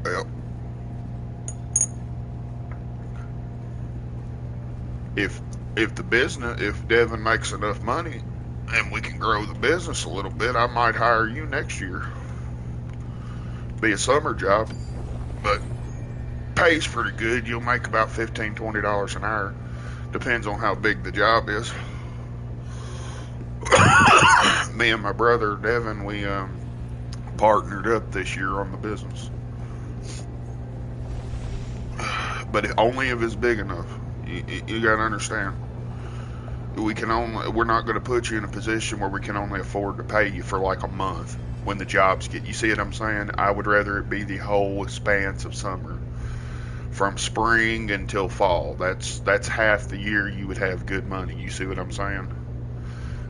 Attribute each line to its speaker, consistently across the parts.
Speaker 1: Well, if if Devin makes enough money and we can grow the business a little bit, I might hire you next year. Be a summer job, but pays pretty good. You'll make about $15-20 an hour. Depends on how big the job is. Me and my brother Devin, we partnered up this year on the business, but only if it's big enough. You got to understand. We're not going to put you in a position where we can only afford to pay you for like a month when the jobs get. You see what I'm saying? I would rather it be the whole expanse of summer, from spring until fall. That's half the year you would have good money. You see what I'm saying?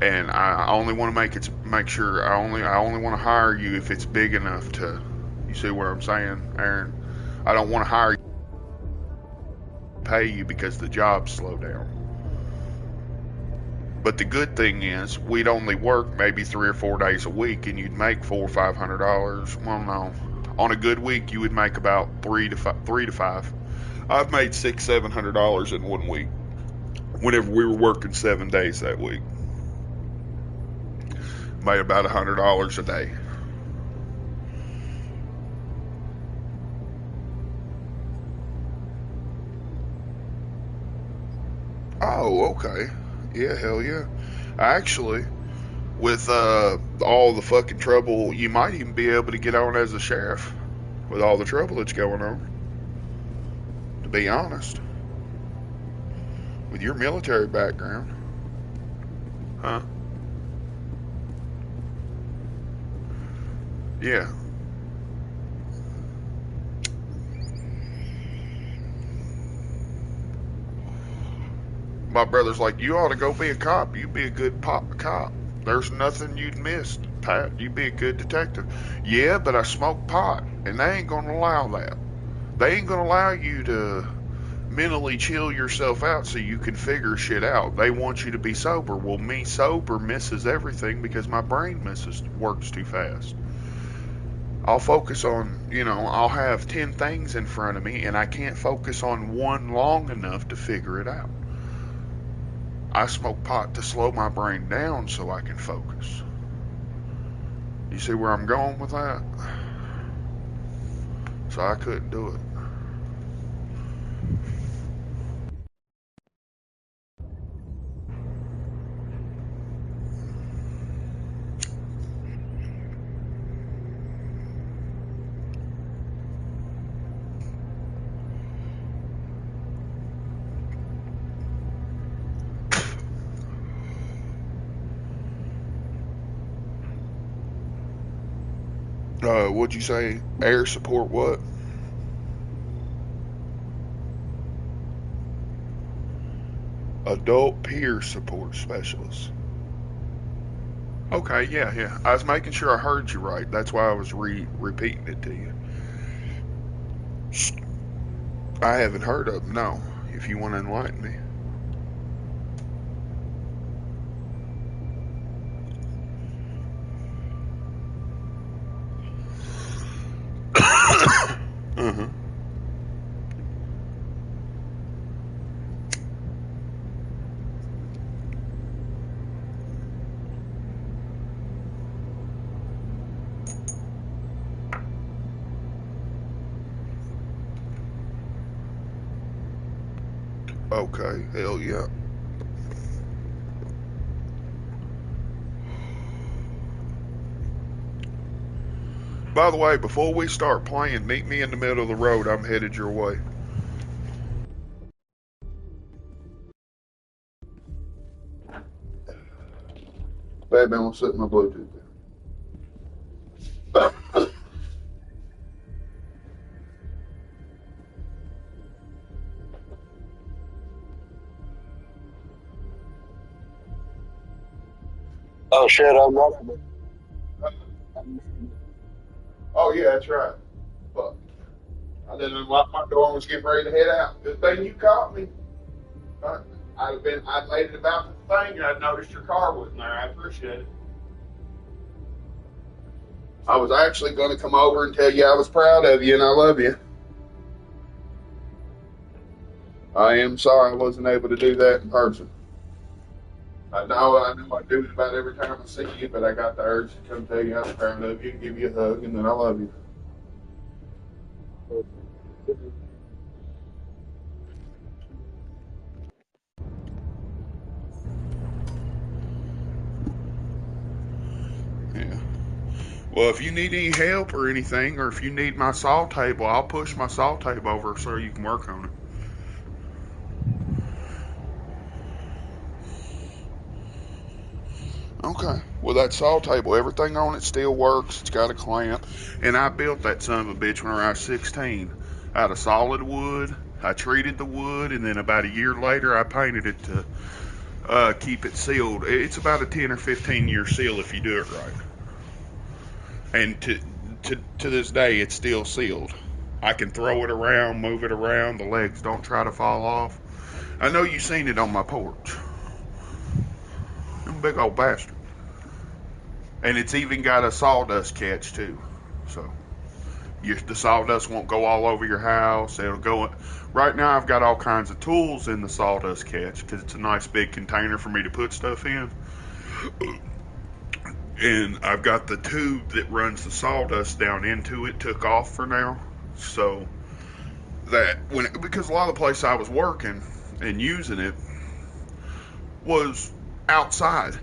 Speaker 1: And I only want to make sure I only want to hire you if it's big enough to. You see what I'm saying, Aaron? I don't want to hire you, pay you because the jobs slow down. But the good thing is, we'd only work maybe 3 or 4 days a week, and you'd make $400 or $500. Well, no, on a good week, you would make about 3 to 5. I've made $600-700 in 1 week. Whenever we were working 7 days that week, made about $100 a day. Oh, okay. Yeah, hell yeah. Actually, with all the fucking trouble, you might even be able to get on as a sheriff with all the trouble that's going on. To be honest, with your military background, huh? Yeah. My brother's like, you ought to go be a cop. You'd be a good cop. There's nothing you'd miss, Pat. You'd be a good detective. Yeah, but I smoke pot, and they ain't gonna allow that. They ain't gonna allow you to mentally chill yourself out so you can figure shit out. They want you to be sober. Well, me sober misses everything because my brain misses works too fast. I'll focus on, I'll have 10 things in front of me and I can't focus on one long enough to figure it out. I smoke pot to slow my brain down so I can focus. You see where I'm going with that? So I couldn't do it. What'd you say? Air support what? Adult peer support specialist. Okay, yeah, yeah. I was making sure I heard you right. That's why I was repeating it to you. I haven't heard of them, no. If you want to enlighten me. Uh-huh. Okay, hell yeah. By the way, before we start playing, meet me in the middle of the road. I'm headed your way. Baby, I'm gonna set my Bluetooth down.
Speaker 2: Oh shit, I'm not.
Speaker 1: Oh yeah, that's right. Fuck. I didn't unlock my door and was getting ready to head out. Good thing you caught me. I'd made it about the thing and I'd noticed your car wasn't there. I appreciate it. I was actually going to come over and tell you I was proud of you and I love you. I am sorry I wasn't able to do that in person. I know I do it about every time I see you, but I got the urge to come tell you I was proud of you and give you a hug and then I love you. Yeah. Well, if you need any help or anything, or if you need my saw table, I'll push my saw table over so you can work on it. Okay. Well, that saw table, everything on it still works. It's got a clamp. And I built that son of a bitch when I was 16 out of solid wood. I treated the wood, and then about a year later, I painted it to keep it sealed. It's about a 10 or 15 year seal if you do it right. And to this day, it's still sealed. I can throw it around, move it around. The legs don't try to fall off. I know you seen it on my porch. I'm a big old bastard. And it's even got a sawdust catch too. So the sawdust won't go all over your house. It'll go. Right now, I've got all kinds of tools in the sawdust catch because it's a nice big container for me to put stuff in. And I've got the tube that runs the sawdust down into it took off for now. So that because a lot of the place I was working and using it was outside.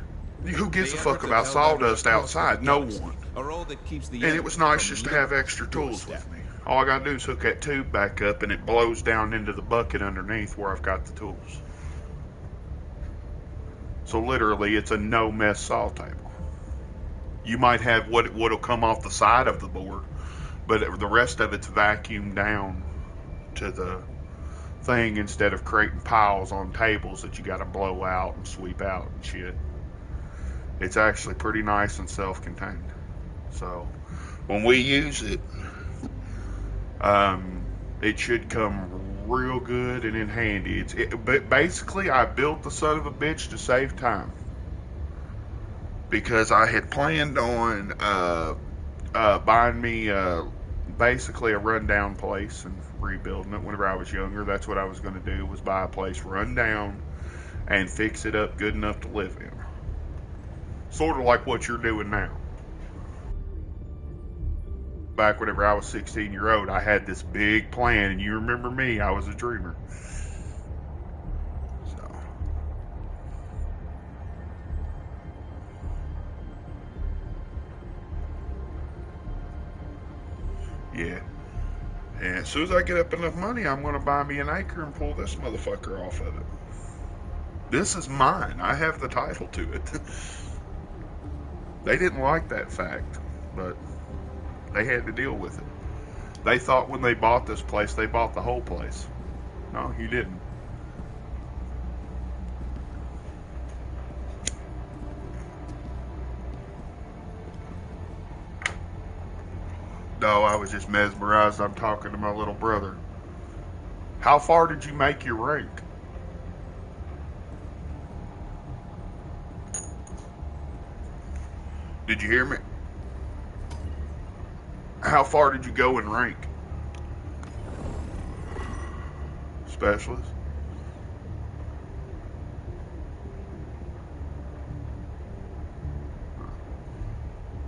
Speaker 1: Who gives a
Speaker 3: The
Speaker 1: fuck
Speaker 3: efforts of
Speaker 1: about
Speaker 3: Helldivers
Speaker 1: sawdust
Speaker 3: across the
Speaker 1: outside? No
Speaker 3: galaxy
Speaker 1: one.
Speaker 3: are all that keeps the
Speaker 1: And it
Speaker 3: enemy
Speaker 1: was nice
Speaker 3: from
Speaker 1: just to have
Speaker 3: literally
Speaker 1: extra tools
Speaker 3: doorstep.
Speaker 1: with me. All I gotta do is hook that tube back up and it blows down into the bucket underneath where I've got the tools. So literally, it's a no mess saw table. You might have what'll come off the side of the board, but the rest of it's vacuumed down to the thing instead of creating piles on tables that you got to blow out and sweep out and shit. It's actually pretty nice and self-contained. So when we use it, um, it should come real good and in handy. But basically, I built the son of a bitch to save time because I had planned on buying me basically a rundown place and rebuilding it. Whenever I was younger, that's what I was going to do was buy a place run down and fix it up good enough to live in. Sort of like what you're doing now. Back whenever I was 16 year old, I had this big plan, and you remember me, I was a dreamer. So, yeah. And as soon as I get up enough money, I'm going to buy me an acre and pull this motherfucker off of it. This is mine. I have the title to it. They didn't like that fact, but they had to deal with it. They thought when they bought this place, they bought the whole place. No, you didn't. No, I was just mesmerized. I'm talking to my little brother. How far did you make your rank? Did you hear me? How far did you go in rank? Specialist?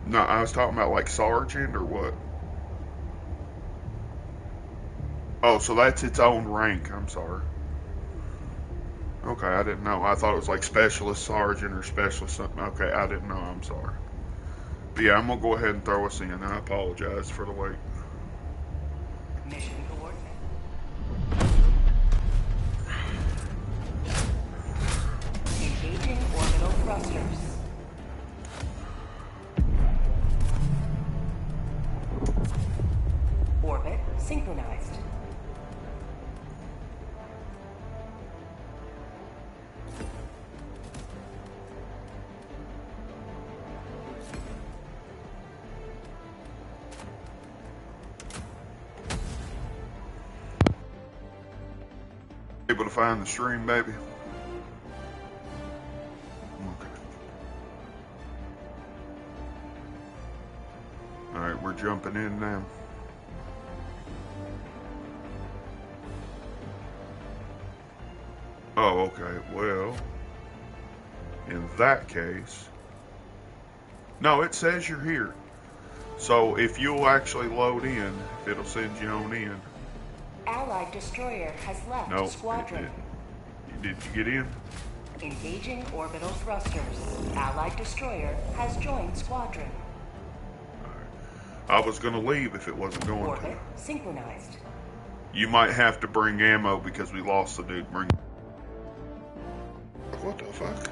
Speaker 1: No, I was talking about like sergeant or what? Oh, so that's its own rank. I'm sorry. Okay, I didn't know. I thought it was like specialist sergeant or specialist something. Okay, I didn't know. I'm sorry. But yeah, I'm gonna go ahead and throw us in. I apologize for the wait.
Speaker 4: Mission coordinates. Engaging orbital thrusters. Orbit synchronized.
Speaker 1: Able to find the stream, baby. Okay. jumping in now. Oh, okay. Well, in that case, no, it says you're here. So if you'll actually load in, it'll send you on in.
Speaker 4: Allied destroyer has left
Speaker 1: No,
Speaker 4: squadron.
Speaker 1: Did you get in?
Speaker 4: Engaging orbital thrusters. Allied destroyer has joined squadron.
Speaker 1: I was going to leave if it wasn't going
Speaker 4: Orbit
Speaker 1: to.
Speaker 4: synchronized.
Speaker 1: You might have to bring ammo because we lost the dude. What the fuck?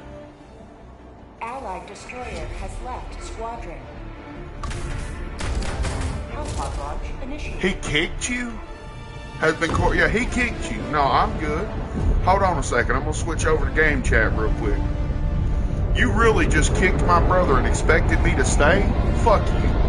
Speaker 4: Allied destroyer has left squadron. Hellpod launch initiated.
Speaker 1: He kicked you? Has been caught? Yeah, he kicked you. No, I'm good. Hold on a second. I'm going to switch over to game chat real quick. You really just kicked my brother and expected me to stay? Fuck you.